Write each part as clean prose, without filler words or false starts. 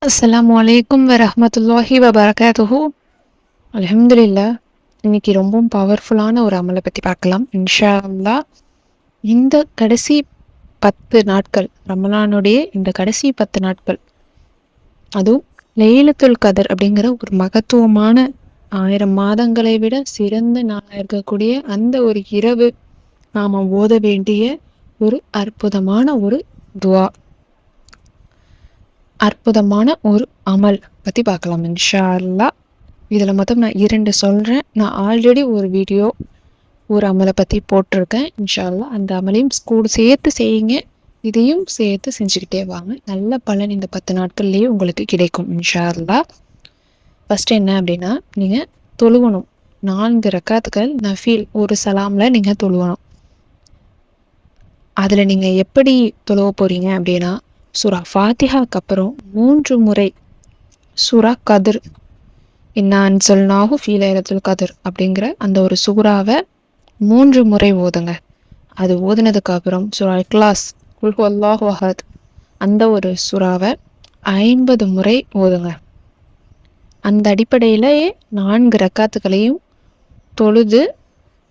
அஸ்ஸலாமு அலைக்கும் வரஹ்மத்துல்லாஹி வபரகாத்துஹு. அல்ஹம்துலில்லாஹ். இன்னைக்கு ரொம்பவும் பவர்ஃபுல்லான ஒரு அமலை பற்றி பார்க்கலாம் இன்ஷா அல்லாஹ். இந்த கடைசி 10 நாட்கள், ரமலானுடைய இந்த கடைசி 10 நாட்கள், அதுவும் லைலத்துல் கதர் அப்படிங்கிற ஒரு மகத்துவமான 1000 மாதங்களை விட சிறந்த நாளாக இருக்கக்கூடிய அந்த ஒரு இரவு நாம் ஓத வேண்டிய ஒரு அற்புதமான ஒரு துவா, அற்புதமான ஒரு அமல் பற்றி பார்க்கலாம் இன்ஷா அல்லாஹ். இதில் மொத்தம் நான் 2 சொல்கிறேன். நான் ஆல்ரெடி ஒரு வீடியோ ஒரு அமலை பற்றி போட்டிருக்கேன் இன்ஷா அல்லாஹ். அந்த அமலையும் கூட சேர்த்து செய்யுங்க, இதையும் சேர்த்து செஞ்சுக்கிட்டே வாங்க. நல்ல பலன் இந்த 10 நாட்கள்லேயே உங்களுக்கு கிடைக்கும் இன்ஷா அல்லாஹ். ஃபஸ்ட்டு என்ன அப்படின்னா, நீங்கள் தொழுவணும். 4 ரக்காத்துக்கள் நஃபீல் ஒரு சலாமில் நீங்கள் தொழுவணும். அதில் நீங்கள் எப்படி தொழுவ போகிறீங்க அப்படின்னா, சூரா ஃபாத்திஹாக்கு அப்புறம் 3 முறை சூரா கதிர், இன்னா அன்சல்நாஹு ஃபீ லைலத்துல் கதிர் அப்படிங்கிற அந்த ஒரு சூறாவை 3 முறை ஓதுங்க. அது ஓதுனதுக்கு அப்புறம் சூரா இக்லாஸ், குல் ஹுவல்லாஹு அஹத், அந்த ஒரு சூறாவை 50 முறை ஓதுங்க. அந்த அடிப்படையிலேயே 4 ரக்காத்துக்களையும் தொழுது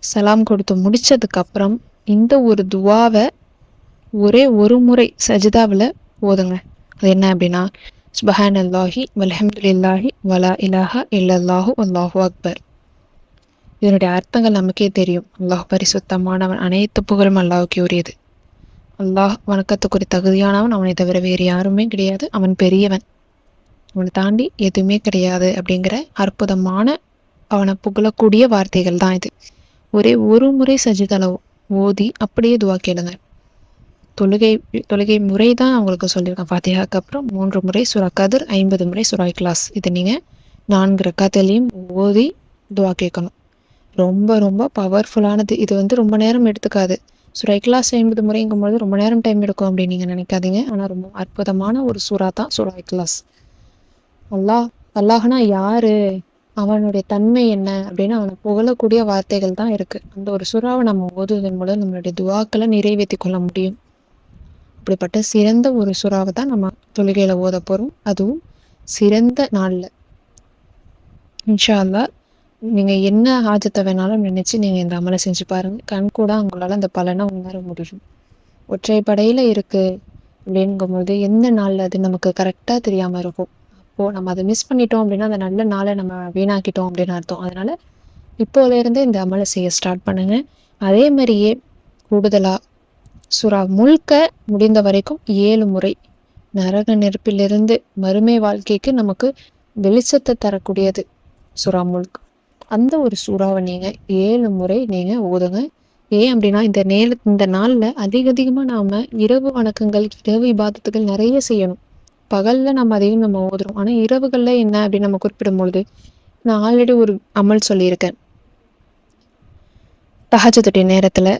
சலாம் கொடுத்து முடித்ததுக்கப்புறம் இந்த ஒரு துவாவை ஒரே ஒரு முறை சஜிதாவில் ஓதுங்க. அது என்ன அப்படின்னா, சுபஹானல்லாஹி வல்ஹம்துலில்லாஹி வலா இலாஹா இல்லல்லாஹு அல்லாஹு அக்பர். இதனுடைய அர்த்தங்கள் நமக்கே தெரியும். அல்லாஹ் பரிசுத்தமானவன், அனைத்து புகழும் அல்லாஹ்வுக்கே உரியது. அல்லாஹ் வணக்கத்துக்குரிய தகுதியானவன், அவனை தவிர வேறு யாருமே கிடையாது. அவன் பெரியவன், அவனை தாண்டி எதுவுமே கிடையாது அப்படிங்கிற அற்புதமான அவனை புகழக்கூடிய வார்த்தைகள் தான் இது. ஒரே ஒரு முறை சஜிதால ஓதி அப்படியே துவா கேளுங்க. தொழுகை முறை தான் அவங்களுக்கு சொல்லியிருக்கேன். ஃபாத்திஹாக்கு அப்புறம் 3 முறை சூரா கதிர், 50 முறை சூரா இக்லாஸ். இதை நீங்கள் 4 ரக்காத்திலையும் ஓதி துவா கேட்கணும். ரொம்ப ரொம்ப பவர்ஃபுல்லானது. இது ரொம்ப நேரம் எடுத்துக்காது. சூரா இக்லாஸ் 50 முறைங்கும்போது ரொம்ப நேரம் டைம் எடுக்கும் அப்படின்னு நீங்கள் நினைக்காதீங்க. ஆனால் ரொம்ப அற்புதமான ஒரு சூறா தான் சூரா இக்லாஸ். அல்லாஹ்னா யாரு, அவனுடைய தன்மை என்ன அப்படின்னு அவனை புகழக்கூடிய வார்த்தைகள் தான் இருக்குது. அந்த ஒரு சூறாவை நம்ம ஓதுவதன் மூலம் நம்மளுடைய துவாக்களை நிறைவேற்றி கொள்ள முடியும். அப்படிப்பட்ட சிறந்த ஒரு சூறாவை தான் நம்ம தொழுகையில் ஓத போகிறோம், அதுவும் சிறந்த நாளில் இன்ஷா அல்லாஹ். நீங்கள் என்ன ஆஜத்தை வேணாலும் நினச்சி நீங்கள் இந்த அமலை செஞ்சு பாருங்கள். கண் கூட உங்களால் அந்த பலனை உணர முடியும். ஒற்றைப்படையில் இருக்குது அப்படிங்கும்போது எந்த நாளில் அது நமக்கு கரெக்டாக தெரியாமல் இருக்கும். அப்போது நம்ம அதை மிஸ் பண்ணிட்டோம் அப்படின்னா அந்த நல்ல நாளை நம்ம வீணாக்கிட்டோம் அப்படின்னு அர்த்தம். அதனால் இப்போலேருந்தே இந்த அமலை செய்ய ஸ்டார்ட் பண்ணுங்கள். அதே மாதிரியே கூடுதலாக சூரா முல்க முடிந்த வரைக்கும் 7 முறை, நரக நெருப்பிலிருந்து மறுமை வாழ்க்கைக்கு நமக்கு வெளிச்சத்தை தரக்கூடியது சூரா முல்க். அந்த ஒரு சூறாவை நீங்கள் 7 முறை நீங்கள் ஓதுங்க. ஏன் அப்படின்னா இந்த நாளில் அதிகமாக நாம் இரவு வணக்கங்கள், இரவு இபாதத்துகள் நிறைய செய்யணும். பகலில் நம்ம ஓதுறோம். ஆனால் இரவுகளில் என்ன அப்படின்னு நம்ம குறிப்பிடும்பொழுது, நான் ஆல்ரெடி ஒரு அமல் சொல்லியிருக்கேன். தஹஜ்ஜுடைய நேரத்தில்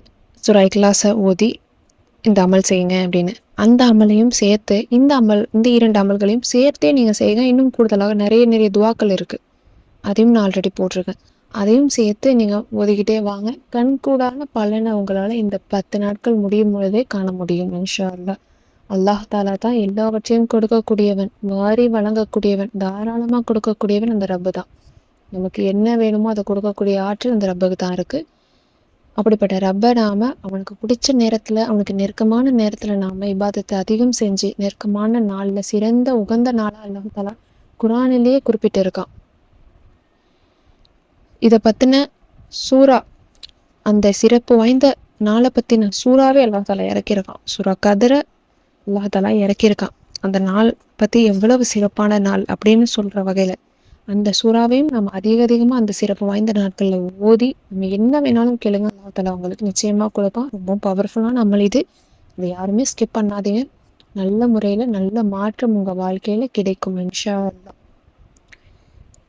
சூரா இக்லாஸை ஓதி இந்த அமல் செய்யுங்க அப்படின்னு. அந்த அமலையும் சேர்த்து இந்த 2 அமல்களையும் சேர்த்தே நீங்கள் செய்யுங்க. இன்னும் கூடுதலாக நிறைய துவாக்கள் இருக்குது, அதையும் நான் ஆல்ரெடி போட்டிருக்கேன். அதையும் சேர்த்து நீங்கள் ஓதிக்கிட்டே வாங்க. கண்கூடான பலனை உங்களால் இந்த 10 நாட்கள் முடியும் பொழுதே காண முடியும் இன்ஷா அல்லாஹ். அல்லாஹ் தாலா தான் எல்லாவற்றையும் கொடுக்கக்கூடியவன், வாரி வழங்கக்கூடியவன், தாராளமாக கொடுக்கக்கூடியவன் அந்த ரப்பு தான். நமக்கு என்ன வேணுமோ அதை கொடுக்கக்கூடிய ஆற்றல் அந்த ரப்புக்கு தான் இருக்குது. அப்படிப்பட்ட ரப்பை நாம் அவனுக்கு பிடிச்ச நேரத்தில், அவனுக்கு நெருக்கமான நேரத்தில் நாம் இபாதத்தை அதிகம் செஞ்சு நெருக்கமான நாளில் சிறந்த உகந்த நாளாக அல்லாஹ் தஆலா குர்ஆனிலேயே குறிப்பிட்டு இருக்கான். இதை பற்றின சூறா, அந்த சிறப்பு வாய்ந்த நாளை பற்றின சூறாவே அல்லாஹ் தஆலா இறக்கியிருக்கான். சூரா கதிரை அல்லாஹ் தஆலா இறக்கியிருக்கான். அந்த நாள் பற்றி எவ்வளவு சிறப்பான நாள் அப்படின்னு சொல்கிற வகையில் அந்த சூறாவையும் நம்ம அதிகமாக அந்த சிறப்பு வாய்ந்த நாட்களில் ஓதி நம்ம என்ன வேணாலும் கேளுங்க, அல்லாஹ் தஆலா உங்களுக்கு நிச்சயமாக கொடுப்பான். ரொம்ப பவர்ஃபுல்லான அமல் இது. இதை யாருமே ஸ்கிப் பண்ணாதீங்க. நல்ல முறையில் நல்ல மாற்றம் உங்கள் வாழ்க்கையில் கிடைக்கும் இன்ஷா அல்லாஹ்.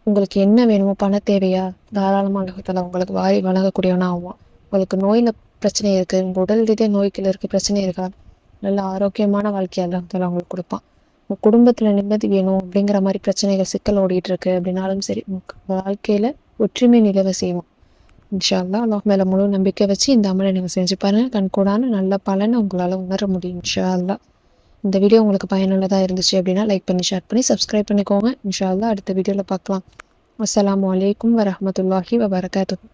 உங்களுக்கு என்ன வேணுமோ, பண தேவையா, தாராளமாக அல்லாஹ் தஆலா உங்களுக்கு வாரி வழங்கக்கூடியவனா ஆவான். உங்களுக்கு நோயில் பிரச்சனை இருக்குது, உங்கள் உடல் ரீதியாக நோய்க்குள்ள இருக்க பிரச்சனை இருக்கா, நல்ல ஆரோக்கியமான வாழ்க்கையை அல்லாஹ் தஆலா உங்களுக்கு கொடுப்பான். உங்கள் குடும்பத்தில் நிம்மதி வேணும் அப்படிங்கிற மாதிரி பிரச்சனைகள், சிக்கல் ஓடிட்டு இருக்கு அப்படின்னாலும் சரி, உங்கள் வாழ்க்கையில் ஒற்றுமை நிலவ செய்வோம் இன்ஷா அல்லாஹ். அல்லாஹ் மேலே முழு நம்பிக்கை வச்சு இந்த அமலை நீங்கள் செஞ்சு பாருங்கள். கண்கூடான நல்ல பலனை உங்களால் உணர முடியும் இன்ஷா அல்லாஹ். இந்த வீடியோ உங்களுக்கு பயனுள்ளதாக இருந்துச்சு அப்படின்னா லைக் பண்ணி ஷேர் பண்ணி சப்ஸ்கிரைப் பண்ணிக்கோங்க. இன்ஷா அல்லாஹ் அடுத்த வீடியோவில் பார்க்கலாம். அஸ்ஸலாமு அலைக்கும் வரஹ்மத்துல்லாஹி வபரகாத்துஹு.